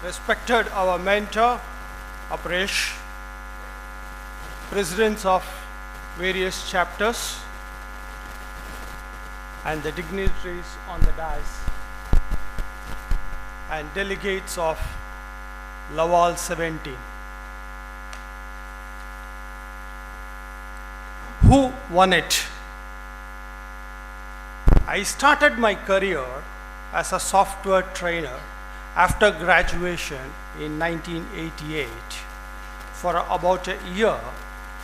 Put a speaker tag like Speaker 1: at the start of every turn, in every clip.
Speaker 1: Respected our mentor, Apresh, presidents of various chapters, and the dignitaries on the dais, and delegates of Laval 17. Who won it? I started my career as a software trainer after graduation in 1988 for about a year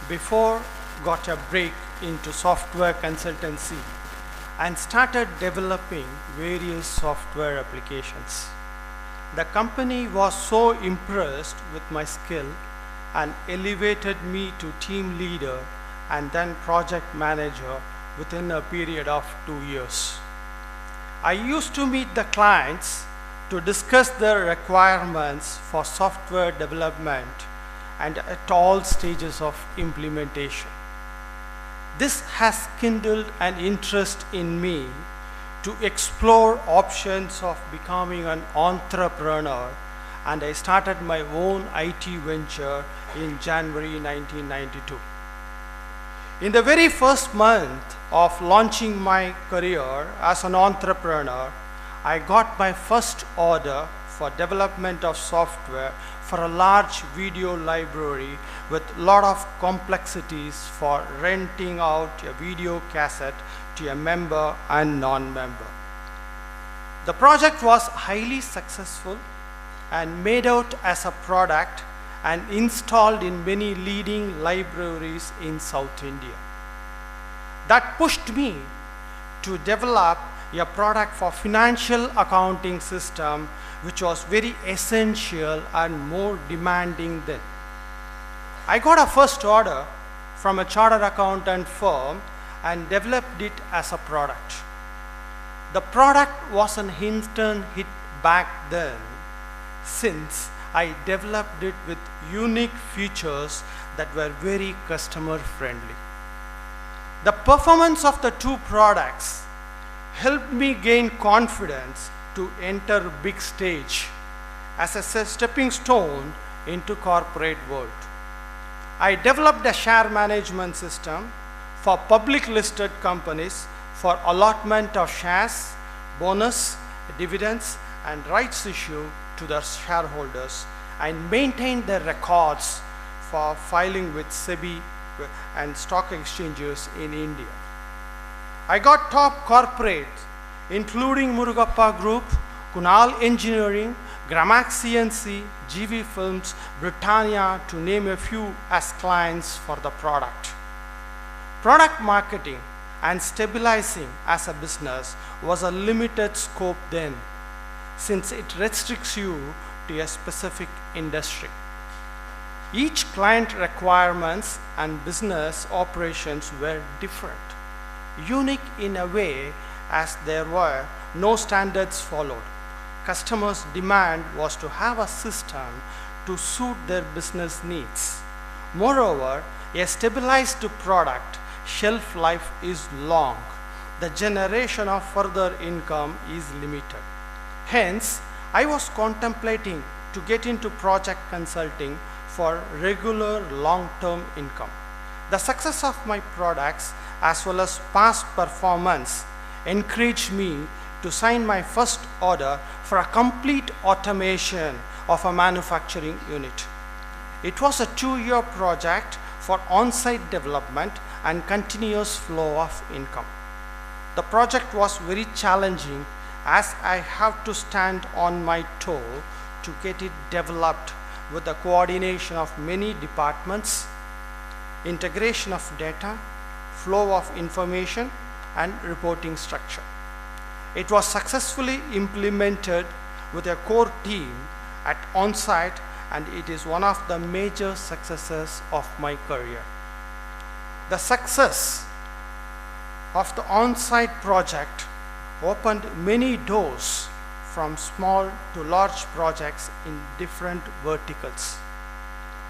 Speaker 1: before got a break into software consultancy and started developing various software applications. The company was so impressed with my skill and elevated me to team leader and then project manager within a period of 2 years. I used to meet the clients to discuss their requirements for software development and at all stages of implementation. This has kindled an interest in me to explore options of becoming an entrepreneur, and I started my own IT venture in January 1992. In the very first month of launching my career as an entrepreneur, I got my first order for development of software for a large video library with a lot of complexities for renting out a video cassette to a member and non-member. The project was highly successful and made out as a product and installed in many leading libraries in South India. That pushed me to develop a product for financial accounting system which was very essential and more demanding then. I got a first order from a chartered accountant firm and developed it as a product. The product was an instant hit back then since I developed it with unique features that were very customer friendly. The performance of the two products helped me gain confidence to enter big stage as a stepping stone into corporate world. I developed a share management system for public listed companies for allotment of shares, bonus, dividends, and rights issue to their shareholders, and maintained their records for filing with SEBI and stock exchanges in India. I got top corporates including Murugappa Group, Kunal Engineering, Gramax CNC, GV Films, Britannia, to name a few, as clients for the product. Product marketing and stabilizing as a business was a limited scope then, since it restricts you to a specific industry. Each client requirements and business operations were different, unique in a way as there were no standards followed. Customers' demand was to have a system to suit their business needs. Moreover, a stabilized product shelf life is long. The generation of further income is limited. Hence, I was contemplating to get into project consulting for regular long-term income. The success of my products as well as past performance encouraged me to sign my first order for a complete automation of a manufacturing unit. It was a 2-year project for on-site development and continuous flow of income. The project was very challenging as I have to stand on my toe to get it developed with the coordination of many departments, integration of data, flow of information, and reporting structure. It was successfully implemented with a core team at on-site, and it is one of the major successes of my career. The success of the on-site project opened many doors from small to large projects in different verticals.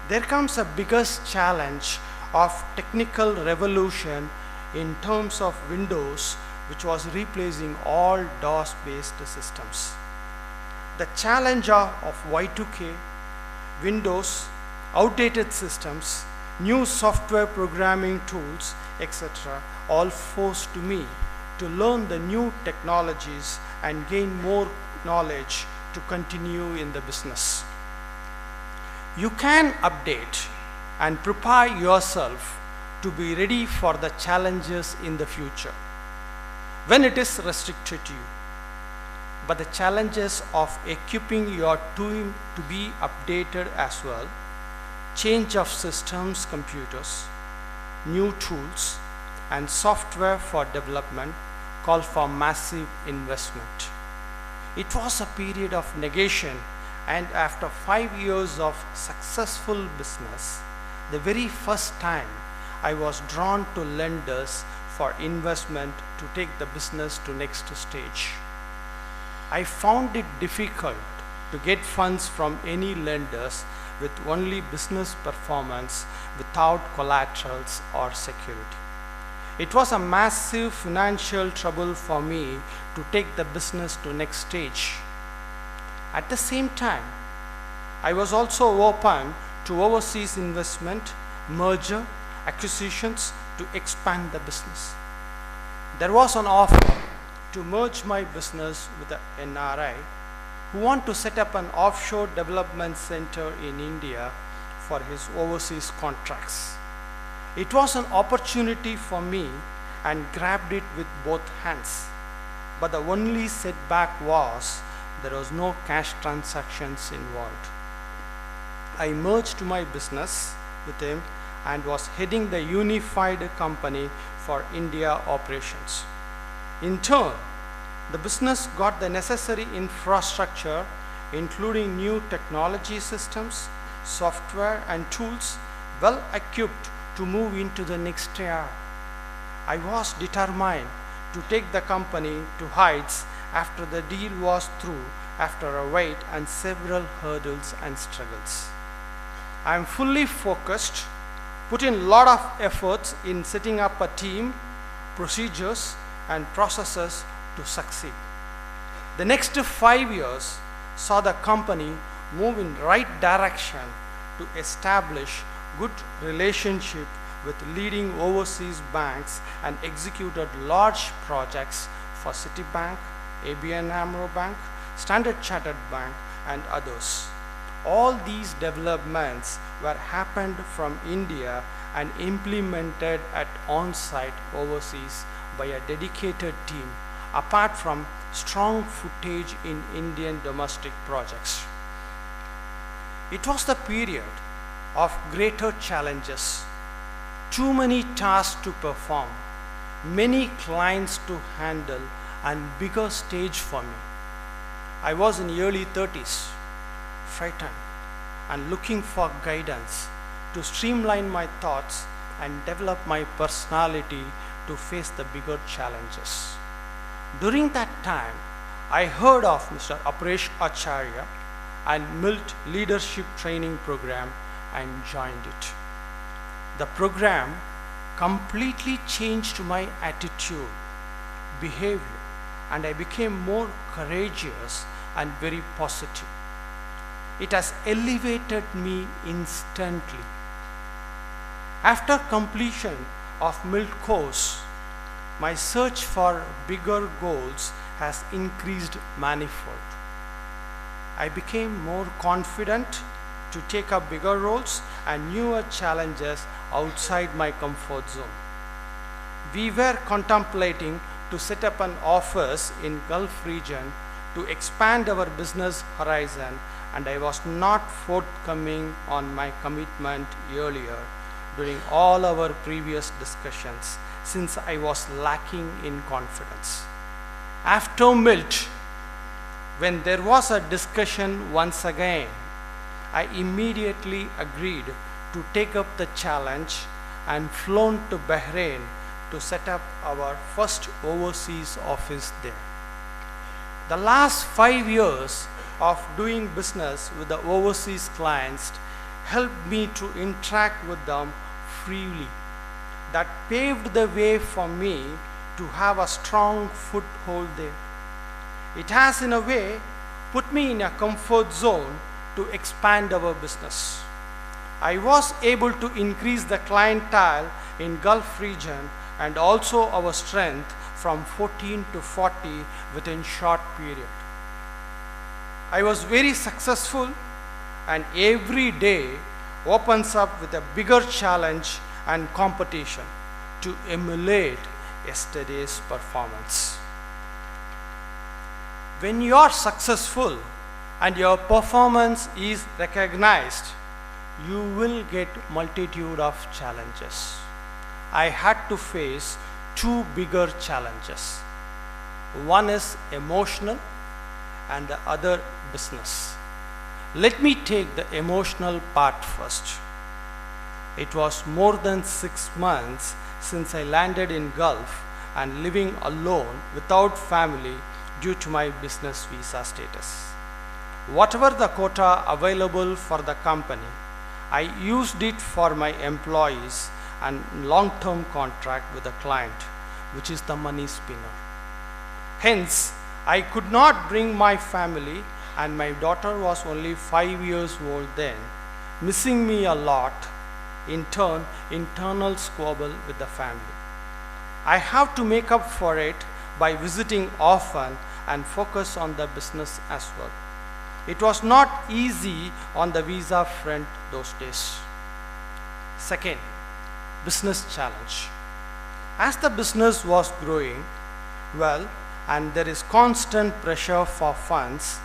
Speaker 1: There comes a biggest challenge of technical revolution in terms of Windows, which was replacing all DOS-based systems. The challenge of Y2K, Windows, outdated systems, new software programming tools, etc., all forced me to learn the new technologies and gain more knowledge to continue in the business. You can update and prepare yourself to be ready for the challenges in the future when it is restricted to you. But the challenges of equipping your team to be updated as well, change of systems, computers, new tools, and software for development call for massive investment. It was a period of negation, and after 5 years of successful business, the very first time I was drawn to lenders for investment to take the business to next stage. I found it difficult to get funds from any lenders with only business performance without collaterals or security. It was a massive financial trouble for me to take the business to next stage. At the same time, I was also open to overseas investment, merger, acquisitions to expand the business. There was an offer to merge my business with the NRI who want to set up an offshore development center in India for his overseas contracts. It was an opportunity for me and grabbed it with both hands. But the only setback was there was no cash transactions involved. I merged my business with him and was heading the unified company for India operations. In turn, the business got the necessary infrastructure, including new technology systems, software and tools, well equipped to move into the next year. I was determined to take the company to heights after the deal was through, after a wait and several hurdles and struggles. I am fully focused, put in a lot of efforts in setting up a team, procedures and processes to succeed. The next 5 years saw the company move in right direction to establish good relationship with leading overseas banks and executed large projects for Citibank, ABN AMRO Bank, Standard Chartered Bank and others. All these developments were happened from India and implemented at on-site overseas by a dedicated team, apart from strong footage in Indian domestic projects. It was the period of greater challenges, too many tasks to perform, many clients to handle and bigger stage for me. I was in early 30s, frightened and looking for guidance to streamline my thoughts and develop my personality to face the bigger challenges. During that time, I heard of Mr. Aparesh Acharya and MILT Leadership Training Program and joined it. The program completely changed my attitude, behavior, and I became more courageous and very positive. It has elevated me instantly. After completion of MILT course, my search for bigger goals has increased manifold. I became more confident to take up bigger roles and newer challenges outside my comfort zone. We were contemplating to set up an office in Gulf region to expand our business horizon, and I was not forthcoming on my commitment earlier during all our previous discussions since I was lacking in confidence. After MILT, when there was a discussion once again, I immediately agreed to take up the challenge and flown to Bahrain to set up our first overseas office there. The last 5 years of doing business with the overseas clients helped me to interact with them freely. That paved the way for me to have a strong foothold there. It has in a way put me in a comfort zone to expand our business. I was able to increase the clientele in Gulf region and also our strength from 14 to 40 within short period. I was very successful, and every day opens up with a bigger challenge and competition to emulate yesterday's performance. When you are successful and your performance is recognized, you will get multitude of challenges. I had to face two bigger challenges. One is emotional and the other business. Let me take the emotional part first. It was more than 6 months since I landed in Gulf and living alone without family due to my business visa status. Whatever the quota available for the company, I used it for my employees and long-term contract with the client, which is the money spinner. Hence, I could not bring my family, and my daughter was only 5 years old then, missing me a lot. In turn, internal squabble with the family. I have to make up for it by visiting often and focus on the business as well. It was not easy on the visa front those days. Second, business challenge. As the business was growing well and there is constant pressure for funds,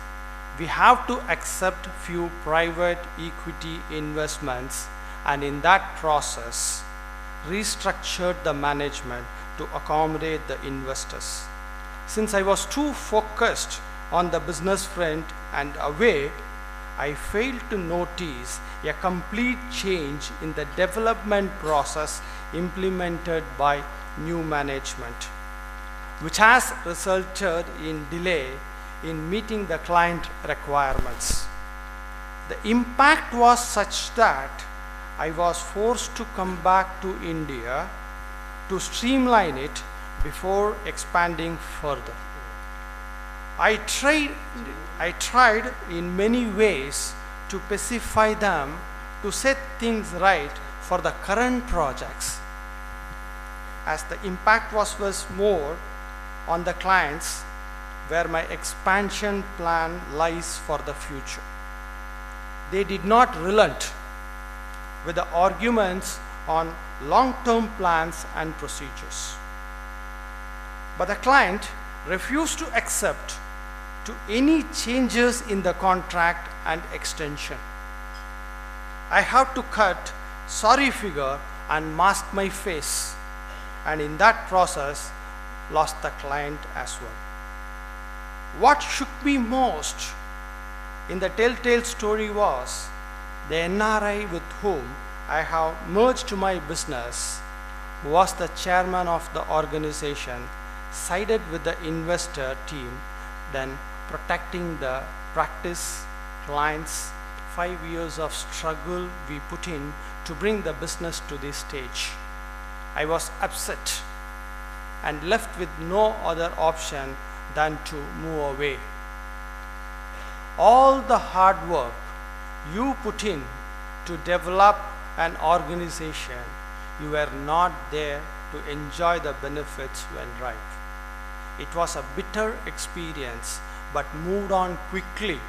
Speaker 1: we have to accept few private equity investments, and in that process restructured the management to accommodate the investors. Since I was too focused on the business front and away, I failed to notice a complete change in the development process implemented by new management, which has resulted in delay in meeting the client requirements. The impact was such that I was forced to come back to India to streamline it before expanding further. I tried in many ways to pacify them, to set things right for the current projects, as the impact was more on the clients where my expansion plan lies for the future. They did not relent with the arguments on long-term plans and procedures. But the client refused to accept to any changes in the contract and extension. I have to cut sorry figure and mask my face, and in that process lost the client as well. What shook me most in the telltale story was the NRI with whom I have merged my business was the chairman of the organization, sided with the investor team, then protecting the practice clients. 5 years of struggle we put in to bring the business to this stage. I was upset and left with no other option than to move away. All the hard work you put in to develop an organization, you were not there to enjoy the benefits when ripe. It was a bitter experience, but moved on quickly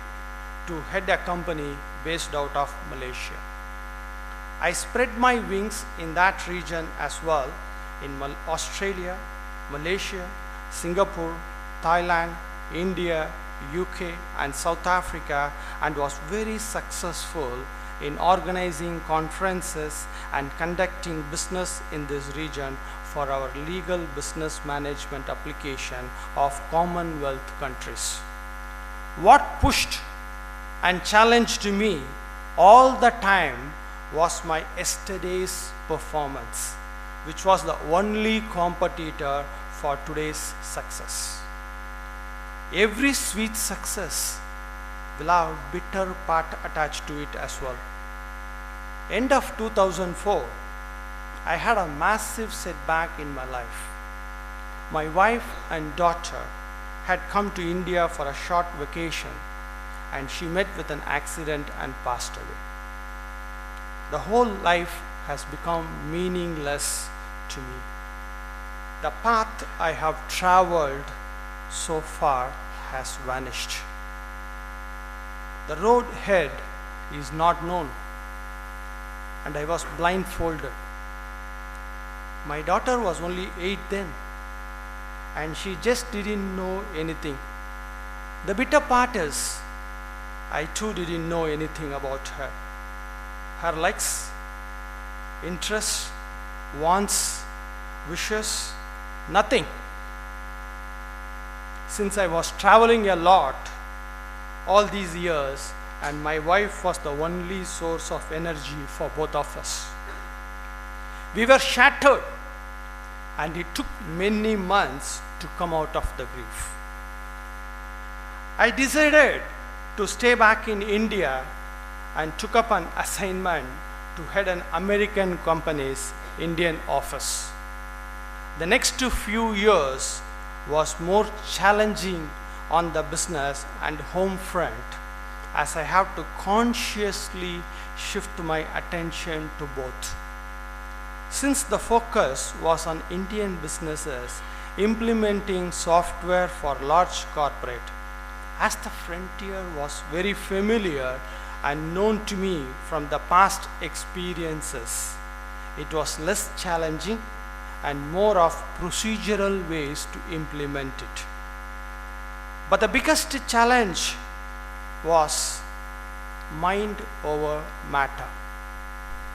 Speaker 1: to head a company based out of Malaysia. I spread my wings in that region as well, in Australia, Malaysia, Singapore, Thailand, India, UK and South Africa, and was very successful in organizing conferences and conducting business in this region for our legal business management application of Commonwealth countries. What pushed and challenged me all the time was my yesterday's performance, which was the only competitor for today's success. Every sweet success will have bitter part attached to it as well. End of 2004, I had a massive setback in my life. My wife and daughter had come to India for a short vacation and she met with an accident and passed away. The whole life has become meaningless to me. The path I have traveled so far has vanished. The road ahead is not known, and I was blindfolded. My daughter was only 8 then, and she just didn't know anything. The bitter part is, I too didn't know anything about her. Her likes, interests, wants, wishes, nothing. Since I was traveling a lot all these years, and my wife was the only source of energy for both of us. We were shattered, and it took many months to come out of the grief. I decided to stay back in India and took up an assignment to head an American company's Indian office. The next few years was more challenging on the business and home front, as I have to consciously shift my attention to both. Since the focus was on Indian businesses implementing software for large corporate, as the frontier was very familiar and known to me from the past experiences, it was less challenging and more of procedural ways to implement it. But the biggest challenge was mind over matter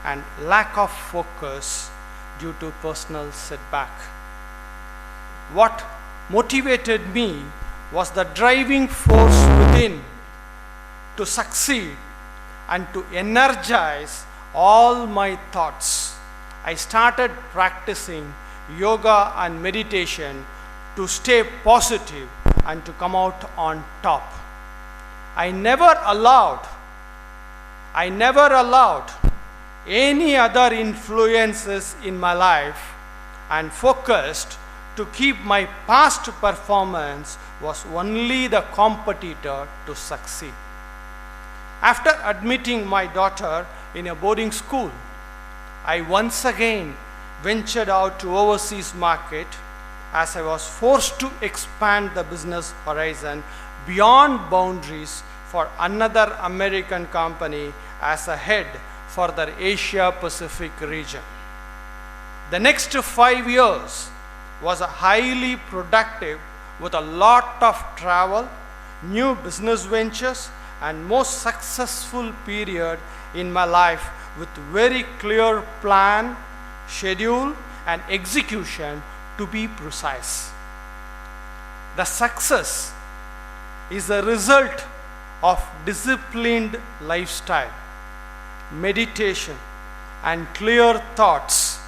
Speaker 1: and lack of focus due to personal setback. What motivated me was the driving force within to succeed and to energize all my thoughts. I started practicing yoga and meditation to stay positive and to come out on top. I never allowed any other influences in my life, and focused to keep my past performance was only the competitor to succeed. After admitting my daughter in a boarding school, I once again ventured out to overseas market, as I was forced to expand the business horizon beyond boundaries for another American company as a head for the Asia Pacific region. The next 5 years was a highly productive with a lot of travel, new business ventures, and most successful period in my life with very clear plan, schedule, and execution, to be precise. The success is a result of disciplined lifestyle, meditation, and clear thoughts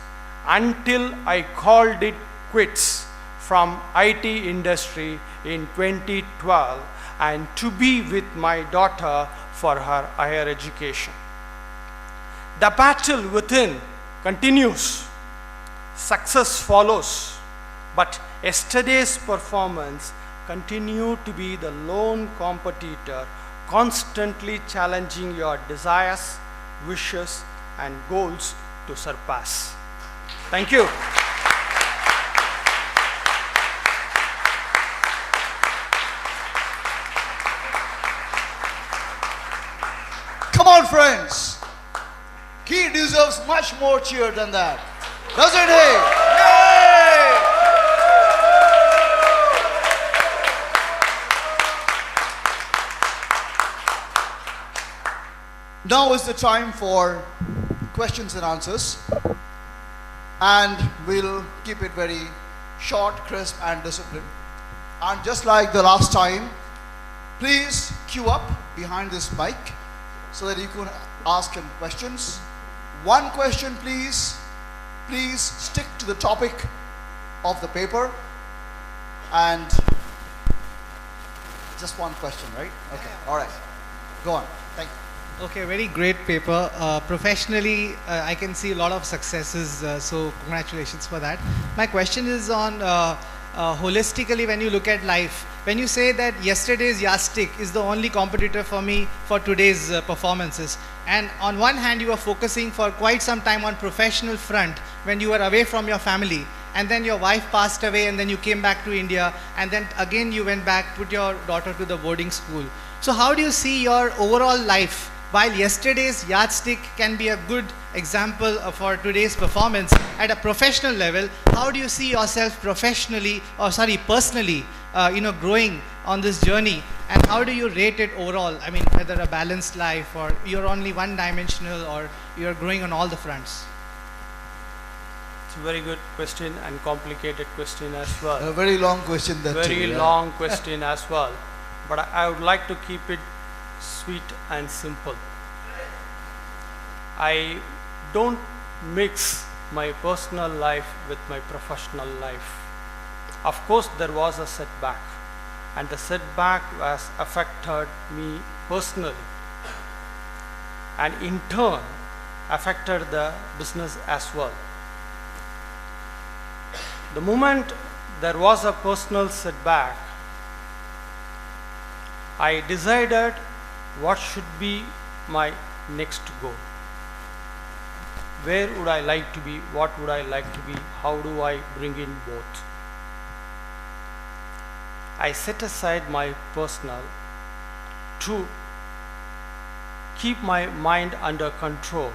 Speaker 1: until I called it quits from IT industry in 2012 and to be with my daughter for her higher education. The battle within continues. Success follows, but yesterday's performance continued to be the lone competitor, constantly challenging your desires, wishes, and goals to surpass. Thank you.
Speaker 2: Come on, friends. He deserves much more cheer than that. Doesn't he? Yay! Now is the time for questions and answers. And we'll keep it very short, crisp, and disciplined. And just like the last time, please queue up behind this mic so that you can ask him questions. One question, please. Please stick to the topic of the paper. And just one question, right? Okay, all right. Go on. Thank you.
Speaker 3: Okay, very great paper. Professionally, I can see a lot of successes, so congratulations for that. My question is on holistically, when you look at life, when you say that yesterday's yardstick is the only competitor for me for today's performances, and on one hand you were focusing for quite some time on professional front when you were away from your family, and then your wife passed away, and then you came back to India, and then again you went back, put your daughter to the boarding school. So how do you see your overall life? While yesterday's yardstick can be a good example for today's performance at a professional level, how do you see yourself professionally, or sorry, personally, growing on this journey? And how do you rate it overall? I mean, whether a balanced life, or you're only one-dimensional, or you're growing on all the fronts?
Speaker 1: It's a very good question and complicated question as well.
Speaker 2: A very long question that
Speaker 1: Very
Speaker 2: too, yeah.
Speaker 1: long question as well. But I would like to keep it sweet and simple. I don't mix my personal life with my professional life. Of course, there was a setback, and the setback has affected me personally, and in turn affected the business as well. The moment there was a personal setback, I decided what should be my next goal. Where would I like to be? What would I like to be? How do I bring in both? I set aside my personal to keep my mind under control.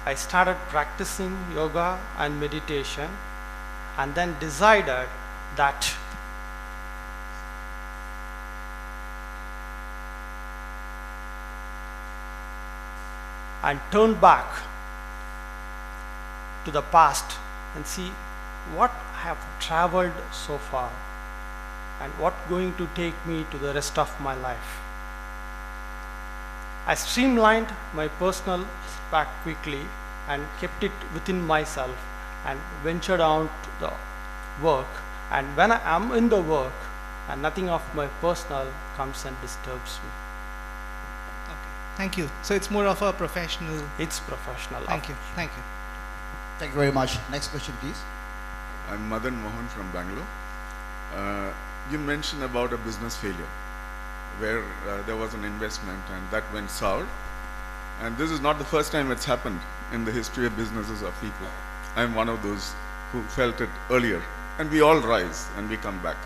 Speaker 1: I started practicing yoga and meditation, and then decided that and turn back to the past and see what I have traveled so far and what going to take me to the rest of my life. I streamlined my personal back quickly and kept it within myself and ventured out to the work, and when I am in the work, and nothing of my personal comes and disturbs me.
Speaker 3: Thank you. So it's more of a professional.
Speaker 1: It's professional.
Speaker 3: Thank you. Thank you.
Speaker 2: Thank you very much. Next question, please.
Speaker 4: I'm Madan Mohan from Bangalore. You mentioned about a business failure where there was an investment and that went sour. And this is not the first time it's happened in the history of businesses or people. I'm one of those who felt it earlier. And we all rise and we come back.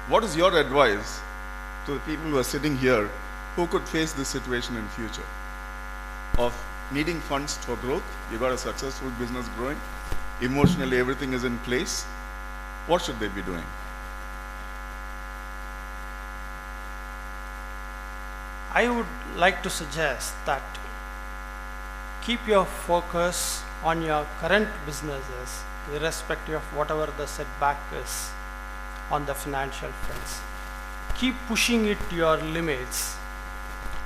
Speaker 4: What is your advice to the people who are sitting here who could face this situation in future of needing funds for growth? You got a successful business growing, emotionally everything is in place. What should they be doing?
Speaker 1: I would like to suggest that keep your focus on your current businesses, irrespective of whatever the setback is on the financial fronts. Keep pushing it to your limits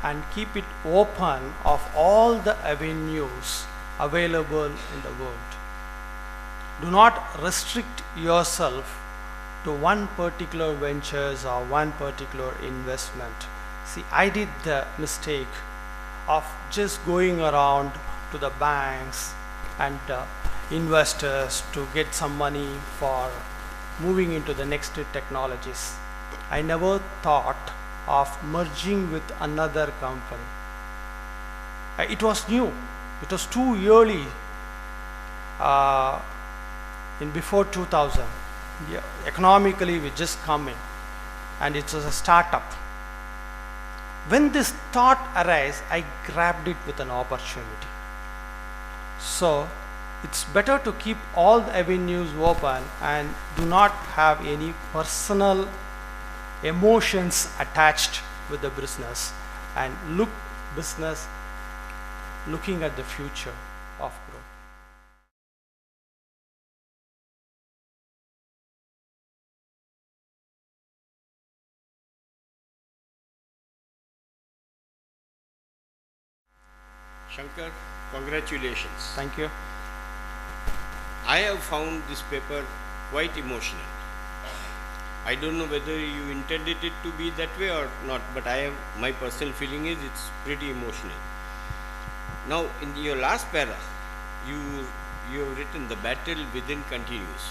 Speaker 1: and keep it open of all the avenues available in the world. Do not restrict yourself to one particular ventures or one particular investment. See, I did the mistake of just going around to the banks and investors to get some money for moving into the next technologies. I never thought of merging with another company. It was new. It was too early in before 2000. Yeah, economically we just come in and it was a startup. When this thought arose, I grabbed it with an opportunity. So it's better to keep all the avenues open and do not have any personal emotions attached with the business, and look business looking at the future of growth.
Speaker 5: Shankar, congratulations.
Speaker 1: Thank you.
Speaker 5: I have found this paper quite emotional. I don't know whether you intended it to be that way or not, but my personal feeling is it's pretty emotional. Now, in your last para, you you have written the battle within continues.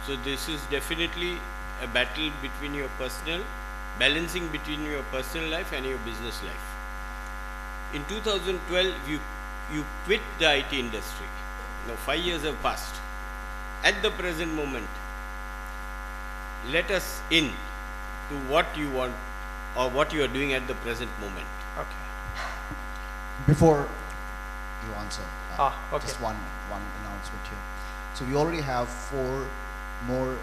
Speaker 5: So this is definitely a battle between your personal, balancing between your personal life and your business life. In 2012, you quit the IT industry. Now 5 years have passed. At the present moment, let us in to what you want or what you are doing at the present moment.
Speaker 1: Okay.
Speaker 2: Before you answer,
Speaker 1: Okay.
Speaker 2: just one announcement here. So we already have 4 more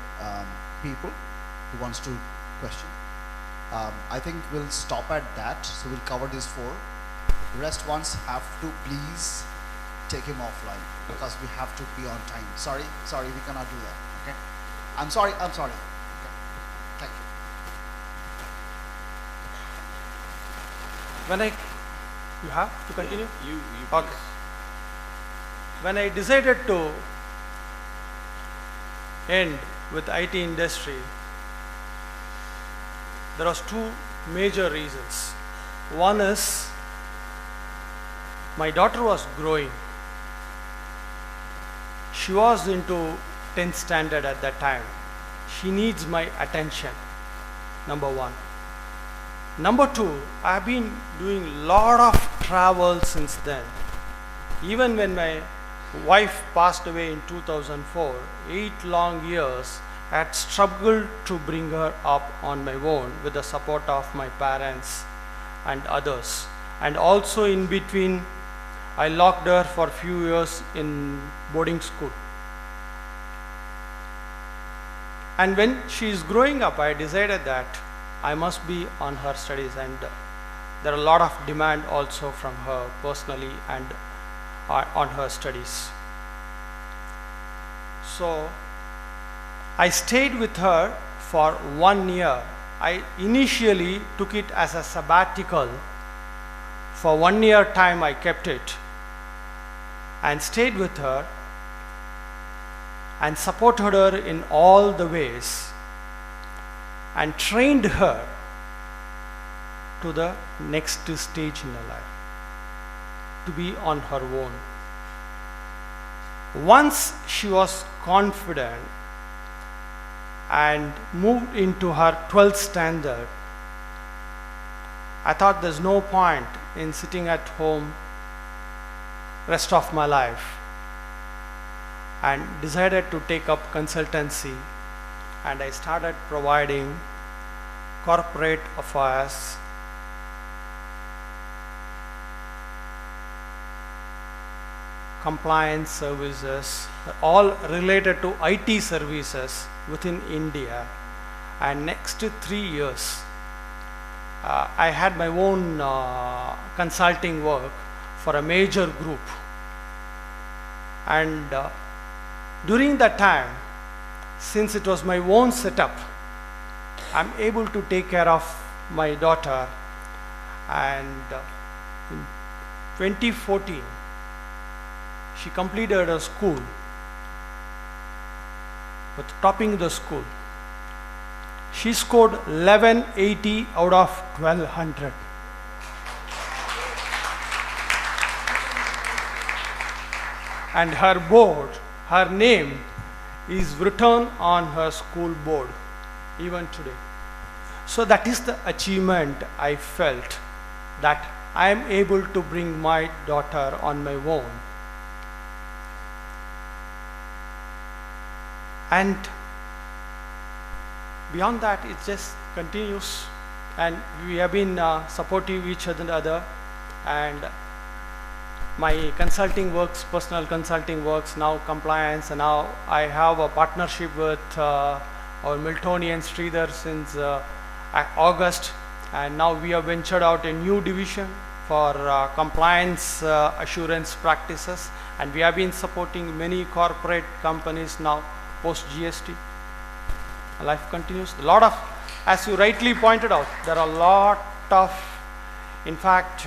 Speaker 2: people who wants to question. I think we'll stop at that. So we'll cover these 4. The rest ones have to please take him offline because we have to be on time. Sorry, we cannot do that. Okay. I'm sorry. Okay. Thank you.
Speaker 1: When you have to continue?
Speaker 5: You
Speaker 1: Okay.
Speaker 5: please.
Speaker 1: When I decided to end with IT industry, there was 2 major reasons. One is my daughter was growing. She was into 10th standard at that time. She needs my attention, number 1. Number 2, I have been doing lot of travel since then. Even when my wife passed away in 2004, 8 long years, I had struggled to bring her up on my own with the support of my parents and others. And also in between, I locked her for a few years in boarding school. And when she is growing up, I decided that I must be on her studies, and there are a lot of demand also from her personally and on her studies. So I stayed with her for 1 year. I initially took it as a sabbatical. For 1 year time I kept it and stayed with her and supported her in all the ways and trained her to the next stage in her life, to be on her own. Once she was confident and moved into her 12th standard, I thought there's no point in sitting at home rest of my life, and decided to take up consultancy, and I started providing corporate affairs, compliance services, all related to IT services within India. And next 3 years, I had my own consulting work for a major group. And during that time, since it was my own setup, I'm able to take care of my daughter. And in 2014, she completed her school with topping the school. She scored 1180 out of 1200. And her board, her name is written on her school board even today. So that is the achievement I felt, that I am able to bring my daughter on my own. And beyond that, it just continues, and we have been supportive each other, and my consulting works, personal consulting works, now compliance, and now I have a partnership with our Miltonian Sridhar since August, and now we have ventured out a new division for compliance assurance practices, and we have been supporting many corporate companies now post GST. Life continues. A lot of, as you rightly pointed out, there are a lot of, in fact,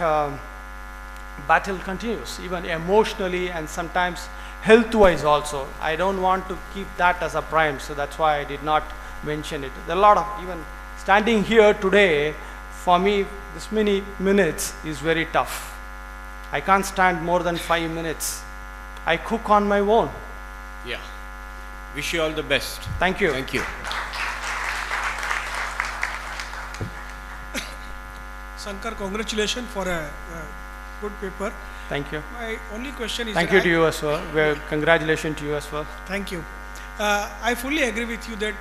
Speaker 1: battle continues, even emotionally and sometimes health-wise also. I don't want to keep that as a prime, so that's why I did not mention it. There are a lot of, even standing here today, for me, this many minutes is very tough. I can't stand more than 5 minutes I cook on my own.
Speaker 5: Yeah. Wish you all the best.
Speaker 1: Thank you.
Speaker 5: Thank you.
Speaker 6: Sankar, congratulations for a good paper.
Speaker 1: Thank you.
Speaker 6: My only question is...
Speaker 1: Thank you to you as well. Well, congratulations to you as well.
Speaker 6: Thank you. I fully agree with you that,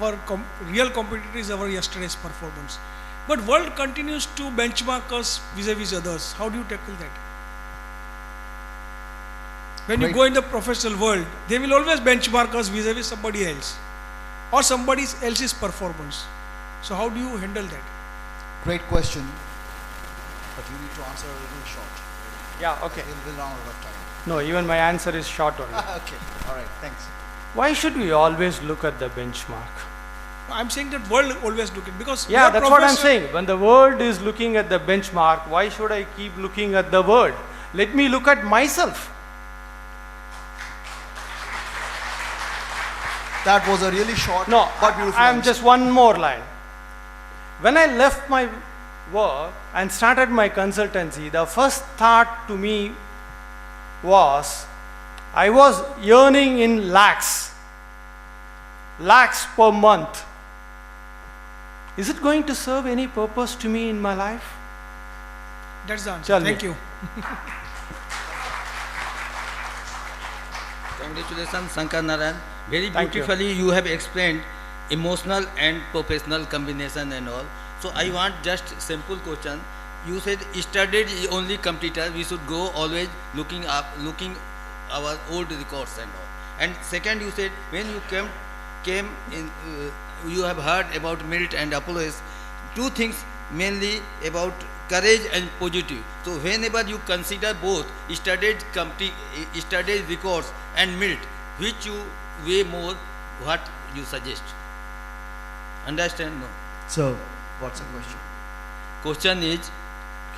Speaker 6: our real competitor is our yesterday's performance. But world continues to benchmark us vis-a-vis others. How do you tackle that? When you go in the professional world, they will always benchmark us vis-a-vis somebody else or somebody else's performance. So how do you handle that?
Speaker 2: Great question, but you need to answer a little short.
Speaker 1: Yeah, okay.
Speaker 2: We'll run out of time.
Speaker 1: No, even my answer is short only.
Speaker 2: Okay, all right, thanks.
Speaker 1: Why should we always look at the benchmark?
Speaker 6: I'm saying that world always look at, because
Speaker 1: Yeah, that's what I'm saying. When the world is looking at the benchmark, why should I keep looking at the world? Let me look at myself.
Speaker 2: That was a really short
Speaker 1: No,
Speaker 2: but beautiful
Speaker 1: I'm
Speaker 2: answer.
Speaker 1: just one more line. When I left my work and started my consultancy, the first thought to me was, I was earning in lakhs per month. Is it going to serve any purpose to me in my life?
Speaker 6: That's the answer.
Speaker 1: Tell me.
Speaker 6: Thank you.
Speaker 7: Congratulations, Sankaranarayanan. Very
Speaker 1: Thank you.
Speaker 7: beautifully you have explained emotional and professional combination and all. So I want just simple question. You said studied is only competitor. We should go always looking our old records and all. And second, you said when you came in, you have heard about merit and apologies. Two things mainly about courage and positive. So whenever you consider both studied records and merit, which you weigh more, what you suggest? Understand? No.
Speaker 2: So, what's the question?
Speaker 7: Question is,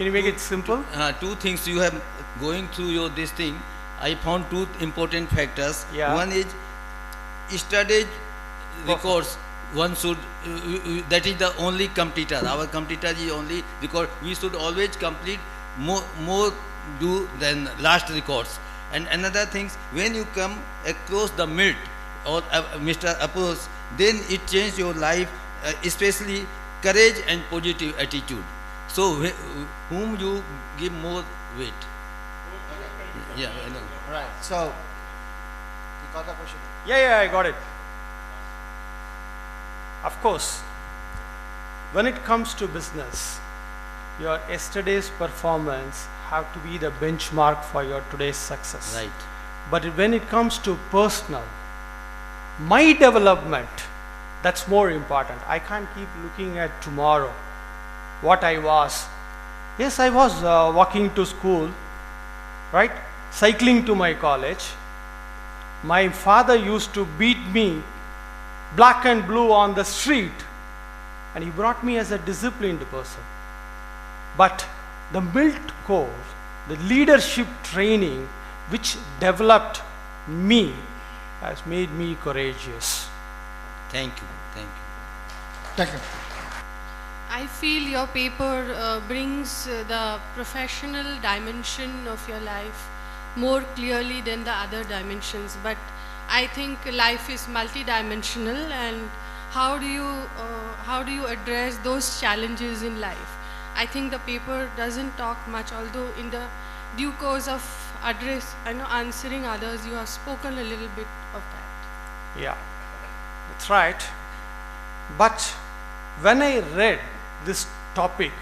Speaker 1: Can you make it simple?
Speaker 7: two things you have going through your this thing. I found two important factors.
Speaker 1: Yeah.
Speaker 7: One is studied records. One should that is the only competitor. Our competitor is only record. We should always complete more do than last records. And another things, when you come across the merit or Mr. Approach, then it changes your life, especially courage and positive attitude. So whom you give more weight? Yeah, I know.
Speaker 2: Right. So, you got the question?
Speaker 1: Yeah, I got it. Of course, when it comes to business, your yesterday's performance have to be the benchmark for your today's success.
Speaker 7: Right.
Speaker 1: But when it comes to personal, my development, that's more important. I can't keep looking at tomorrow, what I was. Yes, I was walking to school, right? Cycling to my college. My father used to beat me black and blue on the street, and he brought me as a disciplined person. But the MILT course, the leadership training which developed me, has made me courageous.
Speaker 7: Thank you. Thank you.
Speaker 2: Thank you.
Speaker 8: I feel your paper brings the professional dimension of your life more clearly than the other dimensions, but I think life is multidimensional, and how do you address those challenges in life? I think the paper doesn't talk much, although in the due course of answering others, you have spoken a little bit of that.
Speaker 1: Yeah, that's right. But when I read this topic,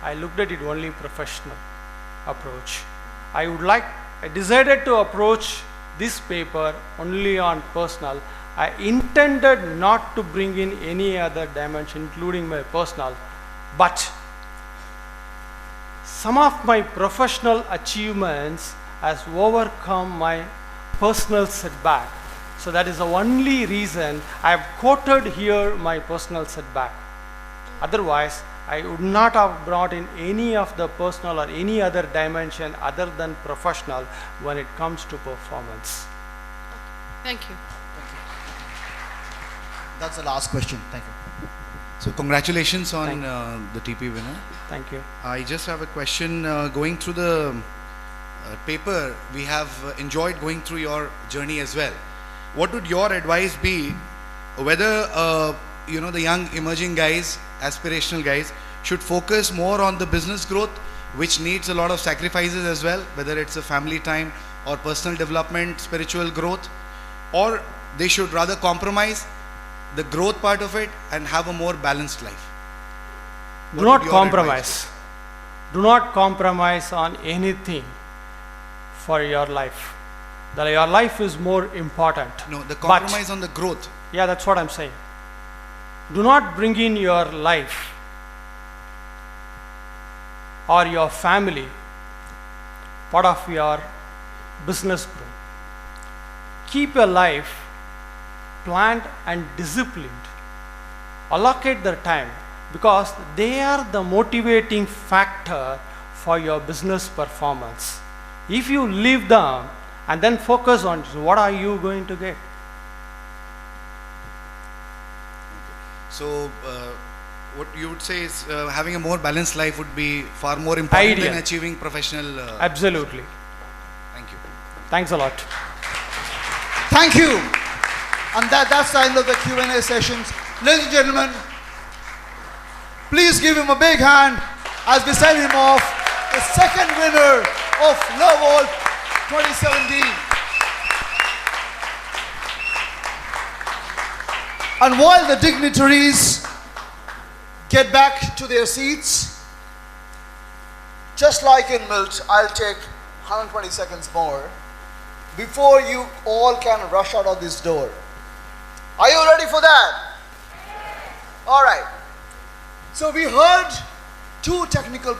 Speaker 1: I looked at it only professional approach. I decided to approach this paper only on personal. I intended not to bring in any other dimension, including my personal, but some of my professional achievements has overcome my personal setback. So that is the only reason I have quoted here my personal setback. Otherwise, I would not have brought in any of the personal or any other dimension other than professional when it comes to performance.
Speaker 8: Thank you.
Speaker 2: That's the last question. Thank you.
Speaker 9: So congratulations on
Speaker 1: Thank
Speaker 9: the TP winner.
Speaker 1: Thank you.
Speaker 9: I just have a question going through the paper, we have enjoyed going through your journey as well. What would your advice be, whether the young emerging guys, aspirational guys, should focus more on the business growth, which needs a lot of sacrifices as well, whether it's a family time or personal development, spiritual growth, or they should rather compromise the growth part of it and have a more balanced life?
Speaker 1: Do not compromise. Do not compromise on anything for your life. That your life is more important.
Speaker 9: No, the compromise on the growth.
Speaker 1: Yeah, that's what I'm saying. Do not bring in your life or your family part of your business growth. Keep your life planned and disciplined. Allocate the time, because they are the motivating factor for your business performance. If you leave them and then focus on what are you going to get.
Speaker 9: So what you would say is having a more balanced life would be far more important
Speaker 1: Ideal.
Speaker 9: than achieving professional.
Speaker 1: Absolutely.
Speaker 9: Thank you.
Speaker 1: Thanks a lot.
Speaker 2: Thank you. And that's the end of the Q&A sessions. Ladies and gentlemen, please give him a big hand as we send him off, the second winner of Love World 2017. And while the dignitaries get back to their seats, just like in Milt, I'll take 120 seconds more before you all can rush out of this door. Are you ready for that? All right. So we heard two technical